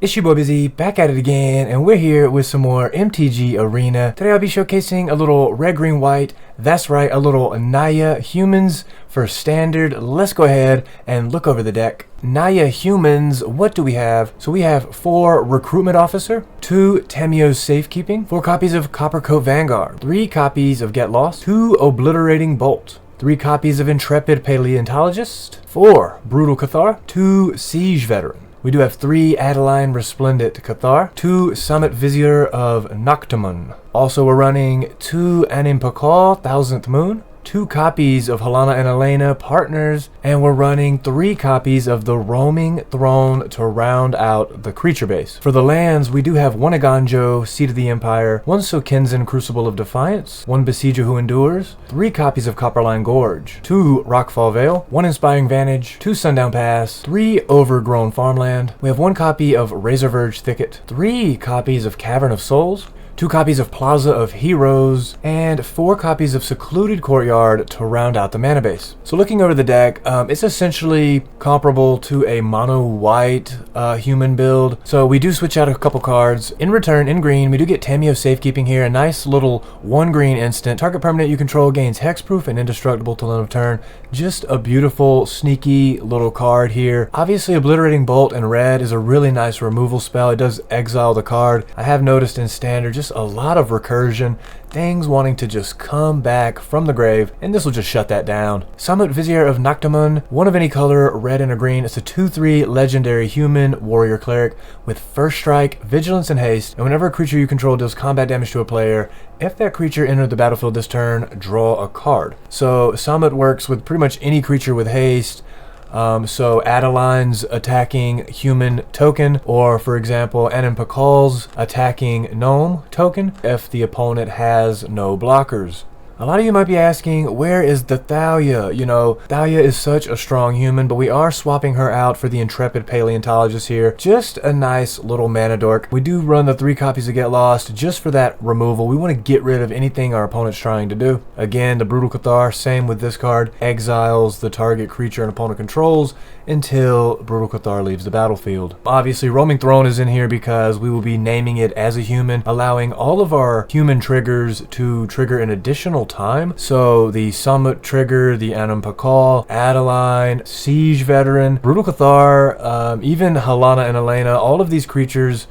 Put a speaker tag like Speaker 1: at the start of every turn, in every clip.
Speaker 1: It's your boy Busy, back at it again, and we're here with some more MtG Arena. Today I'll be showcasing a little red, green, white, that's right, a little Naya Humans for standard. Let's go ahead and look over the deck. Naya Humans, what do we have? So we have 4 Recruitment Officer, 2 Tamio's Safekeeping, 4 copies of Coppercoat Vanguard, 3 copies of Get Lost, 2 Obliterating Bolt, 3 copies of Intrepid Paleontologist, 4 Brutal Cathar, 2 Siege Veteran. We do have 3 Adeline Resplendent Cathar, 2 Summit Vizier of Noctamon. Also we're running 2 Animpakal, 1000th Moon, 2 copies of Helena and Elena Partners, and we're running 3 copies of the Roaming Throne to round out the creature base. For the lands, we do have 1 Aganjo, Seat of the Empire, 1 Sokenzen Crucible of Defiance, 1 Besieger Who Endures, 3 copies of Copperline Gorge, 2 Rockfall Vale, 1 Inspiring Vantage, 2 Sundown Pass, 3 Overgrown Farmland. We have 1 copy of Razor Verge Thicket, 3 copies of Cavern of Souls, 2 copies of Plaza of Heroes, and 4 copies of Secluded Courtyard to round out the mana base. So looking over the deck, it's essentially comparable to a mono white human build. So we do switch out a couple cards. In return, in green, we do get Tamio's Safekeeping here, a nice little 1 green instant. Target permanent you control gains hexproof and indestructible till end of turn. Just a beautiful, sneaky little card here. Obviously, Obliterating Bolt in red is a really nice removal spell. It does exile the card. I have noticed in standard just a lot of recursion, things wanting to just come back from the grave, and this will just shut that down. Summit Vizier of Noctamon, 1 of any color, red and a green. It's a 2/3 legendary human warrior cleric with first strike, vigilance, and haste, and whenever a creature you control deals combat damage to a player, if that creature entered the battlefield this turn, draw a card. So Summit works with pretty much any creature with haste. So Adeline's attacking human token, or for example Animpakal's attacking gnome token if the opponent has no blockers. A lot of you might be asking, where is the Thalia? You know, Thalia is such a strong human, but we are swapping her out for the Intrepid Paleontologist here. Just a nice little mana dork. We do run the 3 copies of Get Lost just for that removal. We want to get rid of anything our opponent's trying to do. Again, the Brutal Cathar, same with this card, exiles the target creature an opponent controls until Brutal Cathar leaves the battlefield. Obviously, Roaming Throne is in here because we will be naming it as a human, allowing all of our human triggers to trigger an additional time. So the Summit trigger, the Animpakal, Adeline, Siege Veteran, Brutal Cathar, even Helena and Elena, all of these creatures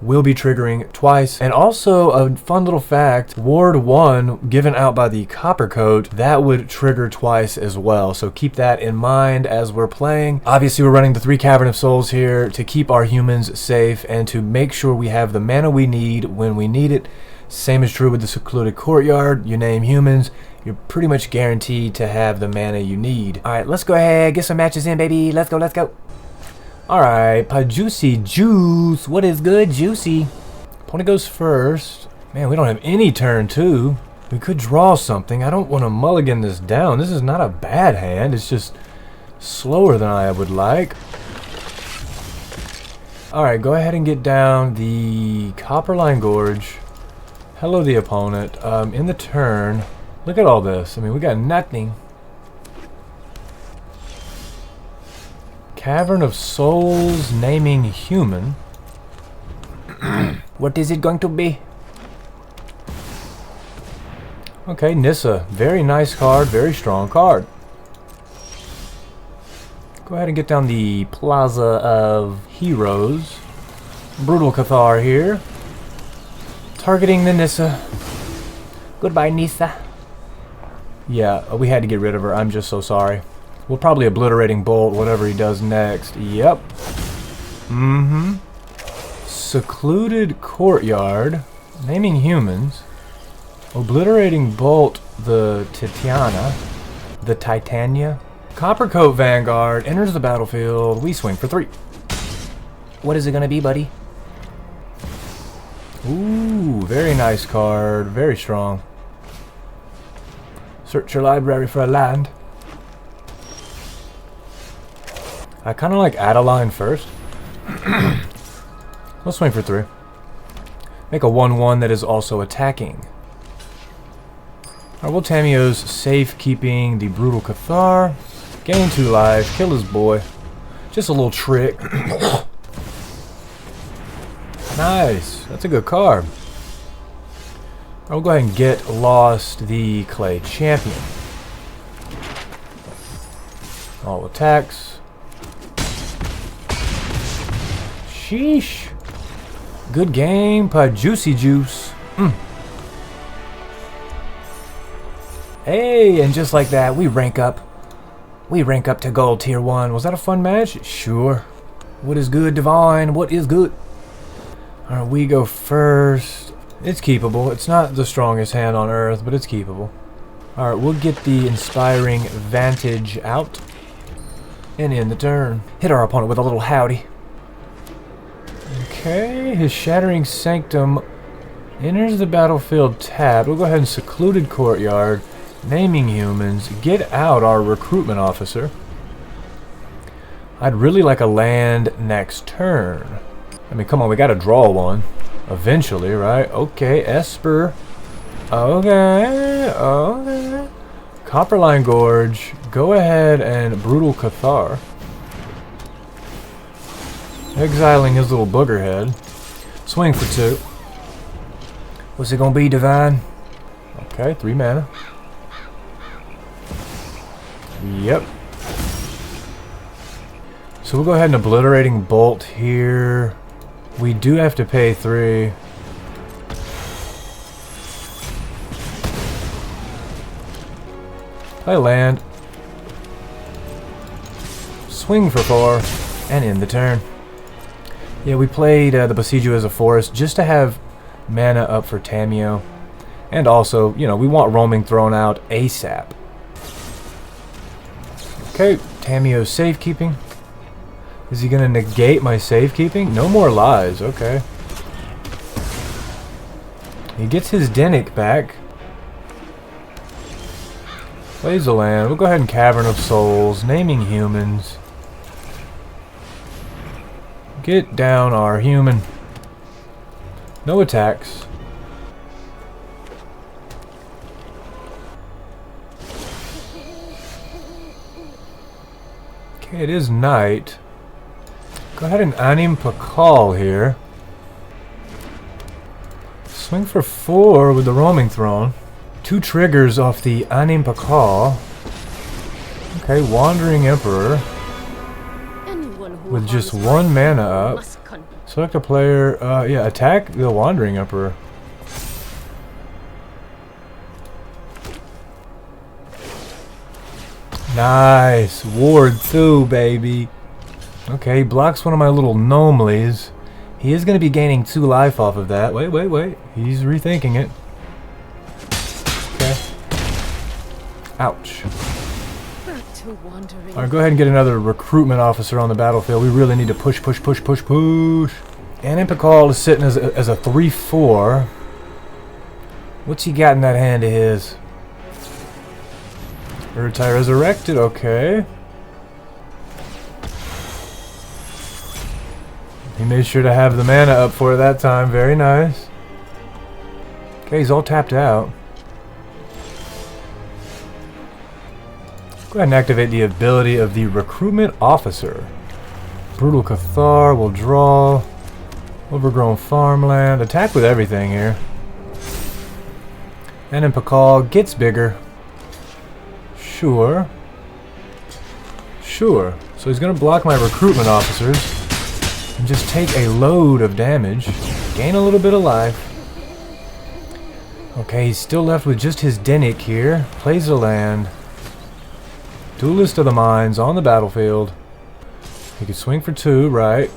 Speaker 1: will be triggering twice. And also a fun little fact, Ward 1 given out by the Coppercoat, that would trigger twice as well. So keep that in mind as we're playing. Obviously we're running the 3 Cavern of Souls here to keep our humans safe and to make sure we have the mana we need when we need it. Same is true with the Secluded Courtyard. You name humans, you're pretty much guaranteed to have the mana you need. Alright, let's go ahead, get some matches in, baby. Let's go, let's go. Alright, Juicy Juice. What is good, Juicy? Opponent goes first. Man, we don't have any turn 2. We could draw something. I don't want to mulligan this down. This is not a bad hand. It's just slower than I would like. Alright, go ahead and get down the Copperline Gorge. Hello, the opponent. In the turn, look at all this. I mean, we got nothing. Cavern of Souls, naming human. What is it going to be? Okay, Nissa. Very nice card, very strong card. Go ahead and get down the Plaza of Heroes. Brutal Cathar here. Targeting the Nissa. Goodbye, Nissa. Yeah, we had to get rid of her. I'm just so sorry. We'll probably Obliterating Bolt, whatever he does next. Yep. Secluded Courtyard. Naming humans. Obliterating Bolt the Titania. The Titania. Coppercoat Vanguard enters the battlefield. We swing for 3. What is it going to be, buddy? Ooh, very nice card. Very strong. Search your library for a land. I kind of like Adeline first. Let's swing for 3. Make a 1/1 that is also attacking. Alright, we'll Tamio's Safekeeping the Brutal Cathar. Gain 2 life. Kill his boy. Just a little trick. Nice. That's a good card. I'll go ahead and get Lost the Clay Champion. All attacks. Sheesh. Good game, Juicy Juice. Hey, and just like that, we rank up. We rank up to gold tier 1. Was that a fun match? Sure. What is good, Divine? What is good? Alright, we go first. It's keepable. It's not the strongest hand on earth, but it's keepable. Alright, we'll get the Inspiring Vantage out. And end the turn. Hit our opponent with a little howdy. Okay, his Shattering Sanctum enters the battlefield tapped. We'll go ahead and Secluded Courtyard. Naming Humans. Get out our Recruitment Officer. I'd really like a land next turn. I mean, come on, we gotta draw one. Eventually, right? Okay, Esper. Okay, okay. Copperline Gorge. Go ahead and Brutal Cathar. Exiling his little booger head. Swing for 2. What's it gonna be, Divine? Okay, 3 mana. Yep. So we'll go ahead and Obliterating Bolt here. We do have to pay 3. Play land. Swing for 4. And end the turn. Yeah, we played the Besieger as a forest just to have mana up for Tamiyo. And also, you know, we want roaming thrown out ASAP. Okay, Tamiyo's safekeeping. Is he going to negate my safekeeping? No more lies, okay. He gets his Dennick back. Plays the land. We'll go ahead and Cavern of Souls. Naming Humans. Get down our human. No attacks. Okay, it is night. Go ahead and Anim Pakal here. Swing for 4 with the Roaming Throne. 2 triggers off the Anim Pakal. Okay, Wandering Emperor. With just 1 mana up. Select a player, yeah, attack the Wandering Emperor. Nice! Ward 2, baby! Okay, he blocks one of my little Gnomelies. He is going to be gaining 2 life off of that. Wait. He's rethinking it. Okay. Ouch. Alright, go ahead and get another Recruitment Officer on the battlefield. We really need to push. And Impakal is sitting as a 3/4. What's he got in that hand of his? Urtai Resurrected, okay. He made sure to have the mana up for it that time. Very nice. Okay, he's all tapped out. Go ahead and activate the ability of the Recruitment Officer. Brutal Cathar will draw. Overgrown Farmland. Attack with everything here. And then Pakal gets bigger. Sure. So he's going to block my Recruitment Officers. And just take a load of damage. Gain a little bit of life. Okay, he's still left with just his Dennick here. Plays a land. Duelist of the Mines on the battlefield. He could swing for 2, right?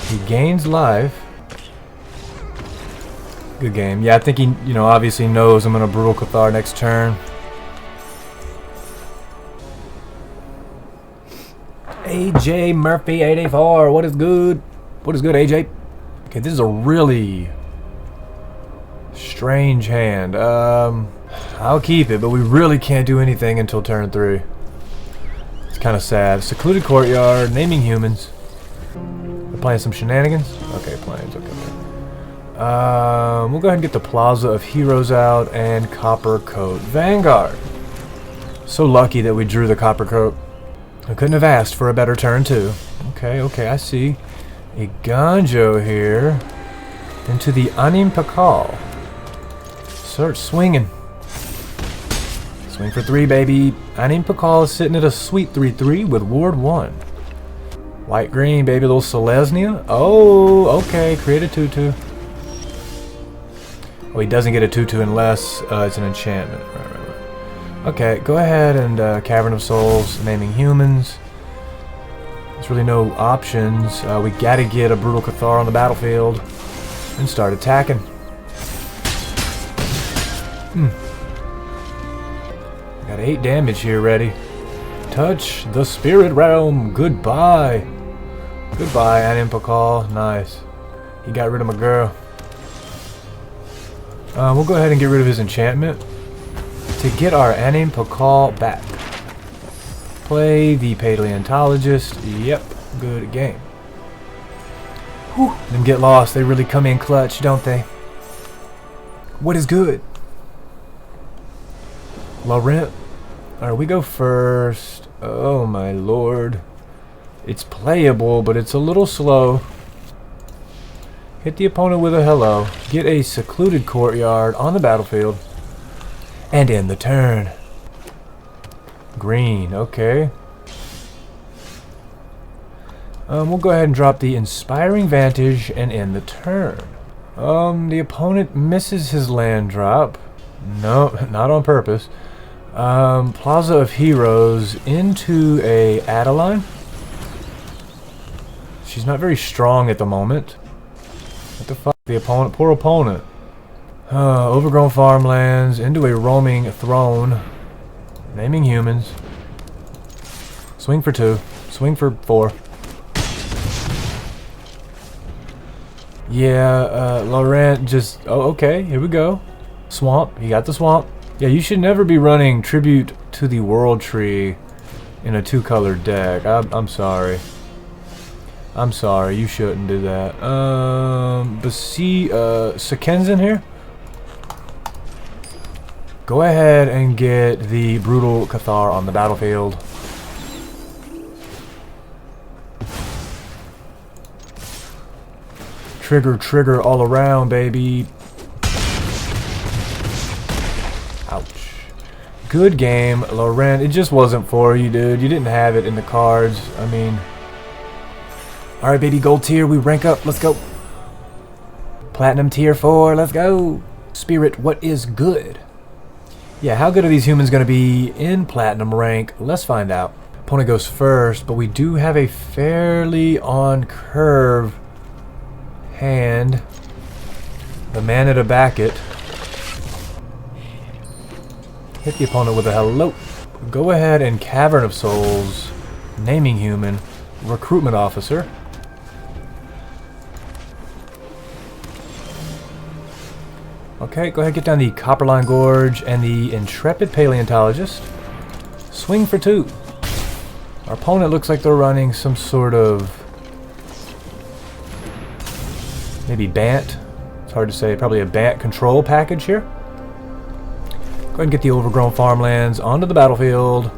Speaker 1: He gains life. Good game. Yeah, I think he, you know, obviously knows I'm going to Brutal Cathar next turn. AJ Murphy 84. What is good? What is good, AJ? Okay, this is a really strange hand. I'll keep it, but we really can't do anything until turn 3. It's kind of sad. Secluded Courtyard, Naming Humans. We're playing some shenanigans? Okay, planes, okay. We'll go ahead and get the Plaza of Heroes out and Copper Coat Vanguard. So lucky that we drew the Copper Coat. I couldn't have asked for a better turn, too. Okay, I see. A Ganjo here. into the Anim Pakal. Start swinging. Swing for 3, baby. Anim Pakal is sitting at a sweet 3-3 with Ward 1. White-green, baby. Little Selesnya. Oh, okay. Create a 2-2. Oh, he doesn't get a 2-2 unless it's an enchantment. Right. Okay, go ahead and Cavern of Souls, naming humans. There's really no options. We gotta get a Brutal Cathar on the battlefield and start attacking. Got 8 damage here ready. Touch the Spirit Realm. Goodbye. Goodbye, Anim Pakal. Nice. He got rid of my girl. We'll go ahead and get rid of his enchantment to get our Anim Pakal back. Play the Paleontologist. Yep, good game. Whew. Them get lost. They really come in clutch, don't they? What is good? Laurent. Alright, we go first. Oh my lord. It's playable, but it's a little slow. Hit the opponent with a hello. Get a secluded courtyard on the battlefield. And end the turn. Green, okay. We'll go ahead and drop the Inspiring Vantage and end the turn. The opponent misses his land drop. No, not on purpose. Plaza of Heroes into a Adeline. She's not very strong at the moment. What the fuck? The opponent? Poor opponent. Overgrown farmlands into a roaming throne. Naming humans. Swing for 2. Swing for 4. Yeah, Laurent just... Oh, okay. Here we go. Swamp. He got the swamp. Yeah, you should never be running Tribute to the World Tree in a 2-colored deck. I'm sorry. I'm sorry. You shouldn't do that. But see, Saken's in here. Go ahead and get the Brutal Cathar on the battlefield. Trigger, trigger all around, baby. Ouch. Good game, Laurent. It just wasn't for you, dude. You didn't have it in the cards. I mean... Alright, baby, gold tier. We rank up. Let's go. Platinum tier 4. Let's go. Spirit, what is good? Yeah, how good are these humans going to be in platinum rank? Let's find out. Opponent goes first, but we do have a fairly on-curve hand. The mana to back it. Hit the opponent with a hello. Go ahead and Cavern of Souls. Naming human. Recruitment officer. Okay, go ahead, get down the Copperline Gorge and the Intrepid Paleontologist. Swing for 2. Our opponent looks like they're running some sort of... maybe Bant. It's hard to say. Probably a Bant control package here. Go ahead and get the Overgrown Farmlands onto the battlefield.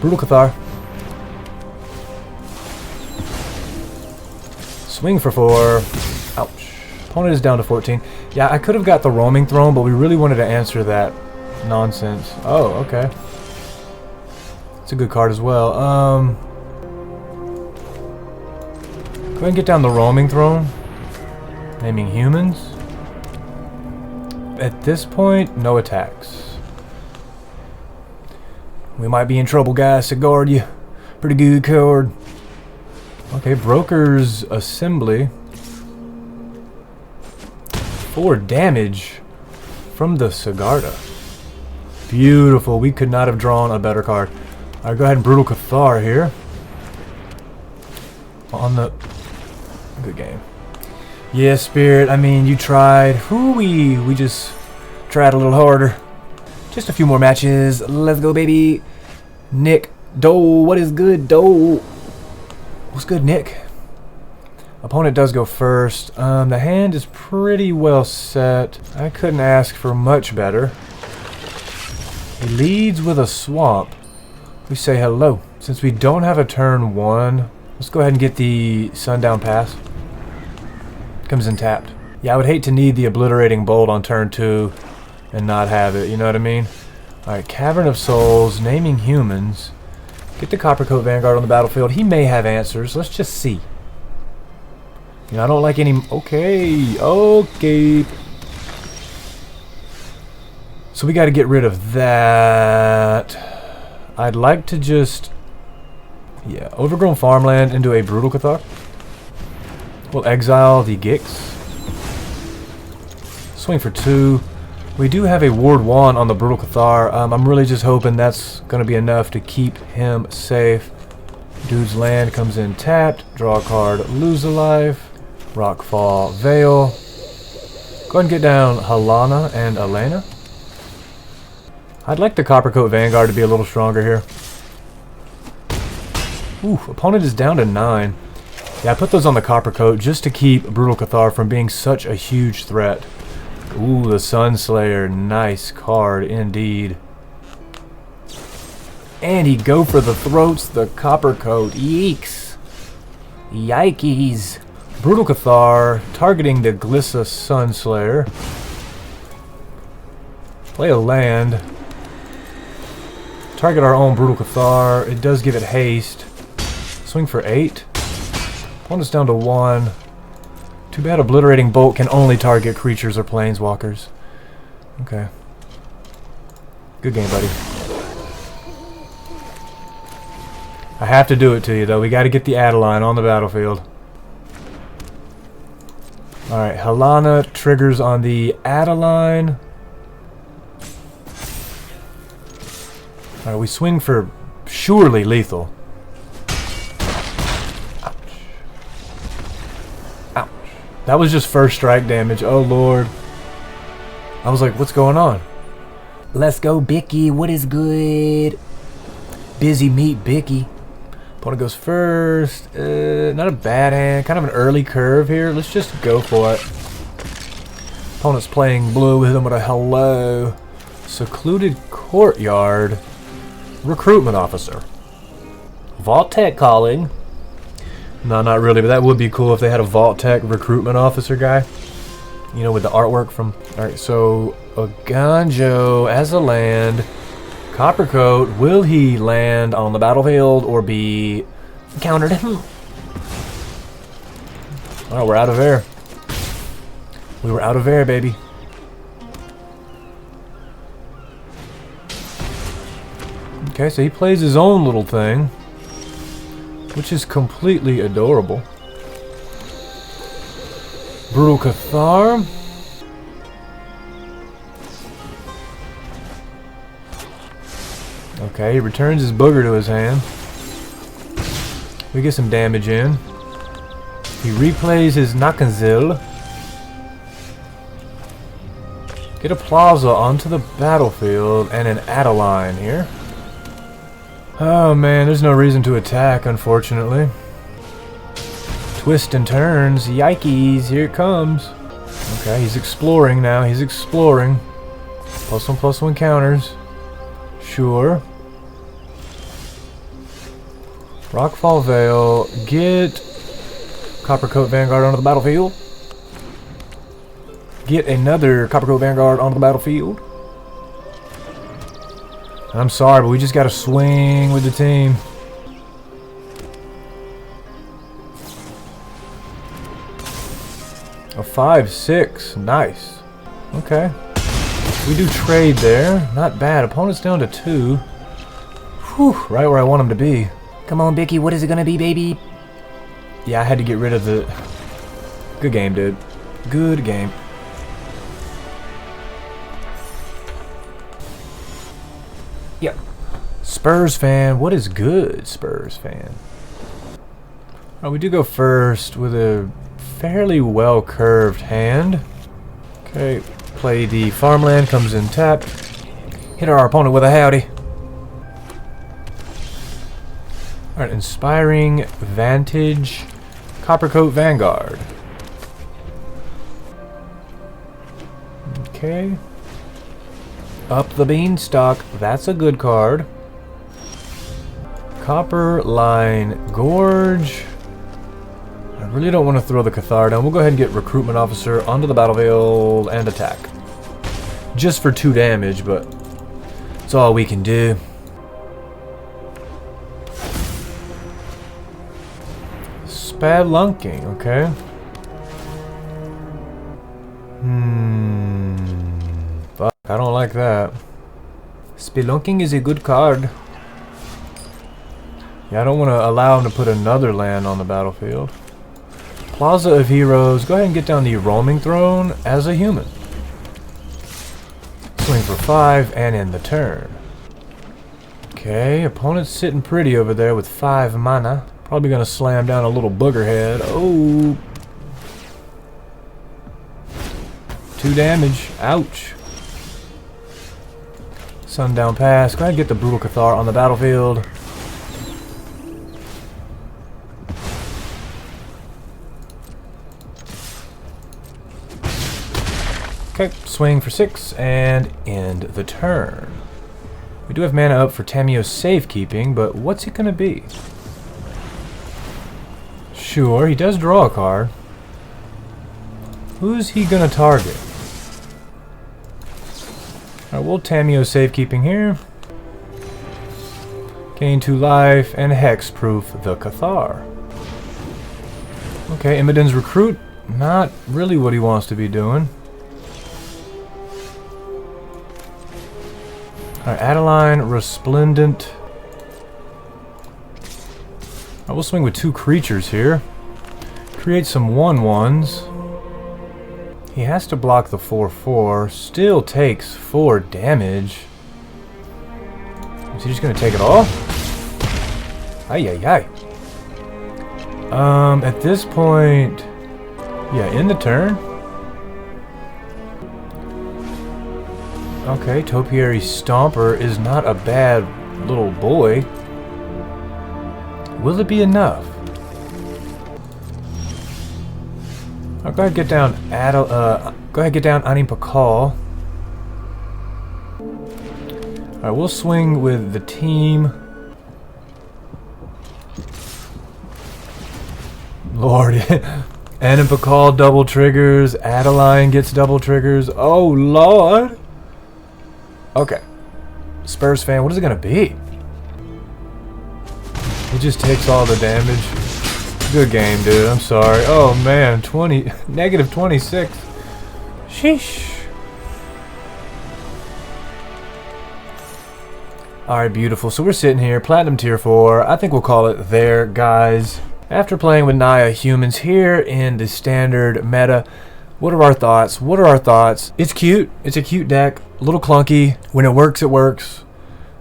Speaker 1: Brutal Cathar. Swing for 4. Ouch. Opponent is down to 14. Yeah, I could have got the Roaming Throne, but we really wanted to answer that nonsense. Oh, okay. It's a good card as well. Go ahead and get down the Roaming Throne. Naming humans. At this point, no attacks. We might be in trouble, guys. Sigardia. Pretty good card. Okay, Broker's Assembly. 4 damage from the Sigarda. Beautiful. We could not have drawn a better card. Alright, go ahead and Brutal Cathar here. On the... good game. Yeah, Spirit, I mean, you tried. Hoo-wee. We just tried a little harder. Just a few more matches. Let's go, baby. Nick. Dole. What is good, Dole? What's good, Nick? Opponent does go first. The hand is pretty well set. I couldn't ask for much better. He leads with a swamp. We say hello. Since we don't have a turn 1, let's go ahead and get the Sundown Pass. Comes in tapped. Yeah, I would hate to need the obliterating bolt on turn 2 and not have it, you know what I mean? Alright, Cavern of Souls, naming humans. Get the Coppercoat Vanguard on the battlefield. He may have answers. Let's just see. You know, I don't like any... Okay. Okay. So we got to get rid of that. I'd like to just... Yeah, overgrown farmland into a Brutal Cathar. We'll exile the Gix. Swing for 2. We do have a Ward 1 on the Brutal Cathar. I'm really just hoping that's going to be enough to keep him safe. Dude's land comes in tapped. Draw a card, lose a life. Rockfall Veil. Go ahead and get down Halana and Elena. I'd like the Coppercoat Vanguard to be a little stronger here. Ooh, opponent is down to 9. Yeah, I put those on the Coppercoat just to keep Brutal Cathar from being such a huge threat. Ooh, the Sunslayer. Nice card indeed. And he'd go for the throats, the Coppercoat. Yeeks. Yikes. Brutal Cathar targeting the Glissa Sunslayer. Play a land. Target our own Brutal Cathar. It does give it haste. Swing for 8. Opponent's down to 1. Too bad Obliterating Bolt can only target creatures or planeswalkers. Okay. Good game, buddy. I have to do it to you, though. We got to get the Adeline on the battlefield. Alright, Halana triggers on the Adeline. Alright, we swing for surely lethal. Ouch. Ouch. That was just first strike damage. Oh, Lord. I was like, what's going on? Let's go, Bicky. What is good? Busy meet Bicky. Opponent goes first. Not a bad hand. Kind of an early curve here. Let's just go for it. Opponent's playing blue with him with a hello. Secluded Courtyard. Recruitment Officer. Vault Tech calling. No, not really, but that would be cool if they had a Vault Tech Recruitment Officer guy. You know, with the artwork from... Alright, so Oganjo as a land. Coppercoat, will he land on the battlefield or be countered? Alright, we're out of air. We were out of air, baby. Okay, so he plays his own little thing, which is completely adorable. Brutal Cathar. Okay, he returns his booger to his hand. We get some damage in. He replays his Nakanzil. Get a Plaza onto the battlefield and an Adeline here. Oh man, there's no reason to attack, unfortunately. Twist and turns. Yikes, here it comes. Okay, he's exploring now. He's exploring. +1/+1 counters. Sure. Rockfall Veil. Get Coppercoat Vanguard onto the battlefield. Get another Coppercoat Vanguard onto the battlefield. I'm sorry, but we just gotta swing with the team. A 5/6. Nice. Okay. We do trade there. Not bad. Opponent's down to 2. Whew, right where I want him to be. Come on, Bicky. What is it gonna be, baby? Yeah, I had to get rid of the... Good game, dude. Good game. Yep. Spurs fan. What is good, Spurs fan? Oh, we do go first with a fairly well-curved hand. Okay. Play the farmland, comes in tapped. Hit our opponent with a howdy. Alright, Inspiring Vantage. Coppercoat Vanguard. Okay. Up the Beanstalk. That's a good card. Copper Line Gorge. I really don't want to throw the Cathar down. We'll go ahead and get Recruitment Officer onto the battlefield and attack. Just for 2 damage, but it's all we can do. Spelunking, okay. Fuck, I don't like that. Spelunking is a good card. Yeah, I don't want to allow him to put another land on the battlefield. Plaza of Heroes. Go ahead and get down the Roaming Throne as a human. Swing for 5 and end the turn. Okay, opponent's sitting pretty over there with 5 mana. Probably going to slam down a little booger head. Oh. 2 damage. Ouch. Sundown Pass. Go ahead and get the Brutal Cathar on the battlefield. Okay, swing for 6 and end the turn. We do have mana up for Tamiyo's safekeeping, but what's it going to be? Sure, he does draw a card. Who's he going to target? Alright, we'll Tamiyo safekeeping here. Gain 2 life and hexproof the Cathar. Okay, Immoden's Recruit. Not really what he wants to be doing. Alright, Adeline, Resplendent. I will swing with 2 creatures here. Create some 1/1s. He has to block the 4/4. Still takes 4 damage. Is he just going to take it all? Ay, ay, ay. At this point... Yeah, end the turn. Okay, Topiary Stomper is not a bad little boy. Will it be enough? I'll go ahead and get down go ahead and get down Anim Pakal. Alright, we'll swing with the team. Lord, Anim Pakal double triggers, Adeline gets double triggers. Oh Lord! Okay. Spurs fan, what is it gonna be? He just takes all the damage. Good game, dude. I'm sorry. Oh man, negative 26. Sheesh. Alright, beautiful. So we're sitting here, Platinum Tier 4. I think we'll call it there, guys. After playing with Naya Humans here in the standard meta, what are our thoughts? What are our thoughts? It's cute. It's a cute deck. A little clunky. When it works, it works.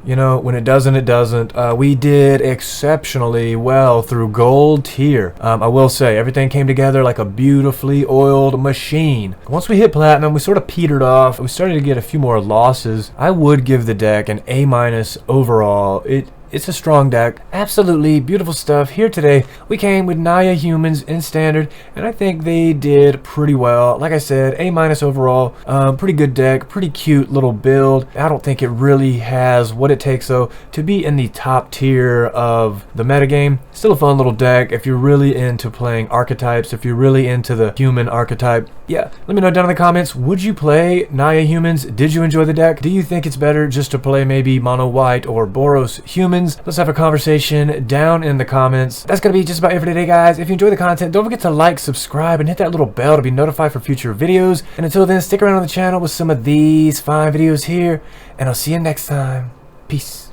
Speaker 1: You know, when it doesn't, it doesn't. We did exceptionally well through gold tier. I will say, everything came together like a beautifully oiled machine. Once we hit platinum, we sort of petered off. We started to get a few more losses. I would give the deck an A- overall. It's a strong deck. Absolutely beautiful stuff. Here today, we came with Naya Humans in standard, and I think they did pretty well. Like I said, A- overall. Pretty good deck. Pretty cute little build. I don't think it really has what it takes, though, to be in the top tier of the metagame. Still a fun little deck if you're really into playing archetypes, if you're really into the human archetype. Yeah, let me know down in the comments, would you play Naya Humans? Did you enjoy the deck? Do you think it's better just to play maybe Mono White or Boros Humans? Let's have a conversation down in the comments. That's going to be just about it for today, guys. If you enjoy the content, don't forget to like, subscribe, and hit that little bell to be notified for future videos. And until then, stick around on the channel with some of these fine videos here, and I'll see you next time. Peace.